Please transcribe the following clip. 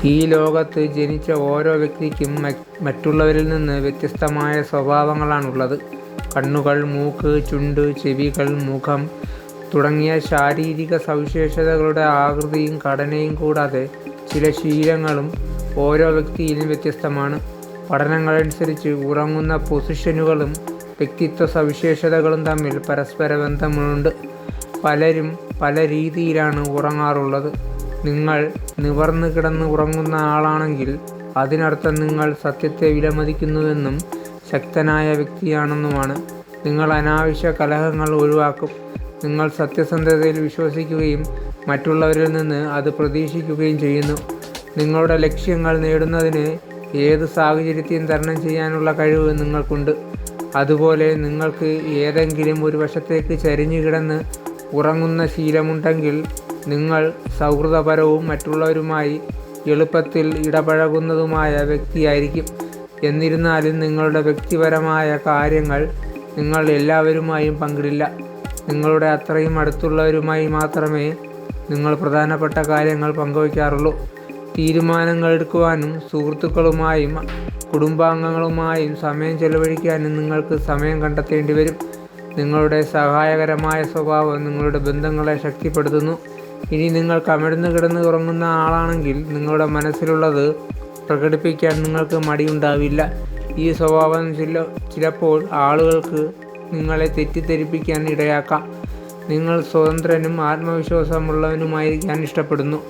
ഈ ലോകത്ത് ജനിച്ച ഓരോ വ്യക്തിക്കും മറ്റുള്ളവരിൽ നിന്ന് വ്യത്യസ്തമായ സ്വഭാവങ്ങളാണുള്ളത്. കണ്ണുകൾ, മൂക്ക്, ചുണ്ട്, ചെവികൾ, മുഖം തുടങ്ങിയ ശാരീരിക സവിശേഷതകളുടെ ആകൃതിയും ഘടനയും കൂടാതെ ചില ശീലങ്ങളും ഓരോ വ്യക്തിയിലും വ്യത്യസ്തമാണ്. പഠനങ്ങളനുസരിച്ച് ഉറങ്ങുന്ന പൊസിഷനുകളും വ്യക്തിത്വ സവിശേഷതകളും തമ്മിൽ പരസ്പര ബന്ധമുണ്ട്. പലരും പല രീതിയിലാണ് ഉറങ്ങാറുള്ളത്. നിങ്ങൾ നിവർന്ന് കിടന്ന് ഉറങ്ങുന്ന ആളാണെങ്കിൽ അതിനർത്ഥം നിങ്ങൾ സത്യത്തെ വിലമതിക്കുന്നുവെന്നും ശക്തനായ വ്യക്തിയാണെന്നുമാണ്. നിങ്ങൾ അനാവശ്യ കലഹങ്ങൾ ഒഴിവാക്കും. നിങ്ങൾ സത്യസന്ധതയിൽ വിശ്വസിക്കുകയും മറ്റുള്ളവരിൽ നിന്ന് അത് പ്രതീക്ഷിക്കുകയും ചെയ്യുന്നു. നിങ്ങളുടെ ലക്ഷ്യങ്ങൾ നേടുന്നതിന് ഏത് സാഹചര്യത്തെയും തരണം ചെയ്യാനുള്ള കഴിവ് നിങ്ങൾക്കുണ്ട്. അതുപോലെ നിങ്ങൾക്ക് ഏതെങ്കിലും ഒരു വശത്തേക്ക് ചരിഞ്ഞു കിടന്ന് ഉറങ്ങുന്ന ശീലമുണ്ടെങ്കിൽ നിങ്ങൾ സൗഹൃദപരവും മറ്റുള്ളവരുമായി എളുപ്പത്തിൽ ഇടപഴകുന്നതുമായ വ്യക്തിയായിരിക്കും. എന്നിരുന്നാലും നിങ്ങളുടെ വ്യക്തിപരമായ കാര്യങ്ങൾ നിങ്ങൾ എല്ലാവരുമായും പങ്കിടില്ല. നിങ്ങളുടെ അത്രയും അടുത്തുള്ളവരുമായി മാത്രമേ നിങ്ങൾ പ്രധാനപ്പെട്ട കാര്യങ്ങൾ പങ്കുവയ്ക്കാറുള്ളൂ. തീരുമാനങ്ങൾ എടുക്കുവാനും സുഹൃത്തുക്കളുമായും കുടുംബാംഗങ്ങളുമായും സമയം ചെലവഴിക്കാനും നിങ്ങൾക്ക് സമയം കണ്ടെത്തേണ്ടി വരും. നിങ്ങളുടെ സഹായകരമായ സ്വഭാവം നിങ്ങളുടെ ബന്ധങ്ങളെ ശക്തിപ്പെടുത്തുന്നു. ഇനി നിങ്ങൾ കമിഴ്ന്ന് കിടന്ന് ഉറങ്ങുന്ന ആളാണെങ്കിൽ നിങ്ങളുടെ മനസ്സിലുള്ളത് പ്രകടിപ്പിക്കാൻ നിങ്ങൾക്ക് മടിയുണ്ടാവില്ല. ഈ സ്വഭാവം ചിലപ്പോൾ ആളുകൾക്ക് നിങ്ങളെ തെറ്റിദ്ധരിപ്പിക്കാൻ ഇടയാക്കാം. നിങ്ങൾ സ്വതന്ത്രനും ആത്മവിശ്വാസമുള്ളവനുമായിരിക്കാൻ ഇഷ്ടപ്പെടുന്നു.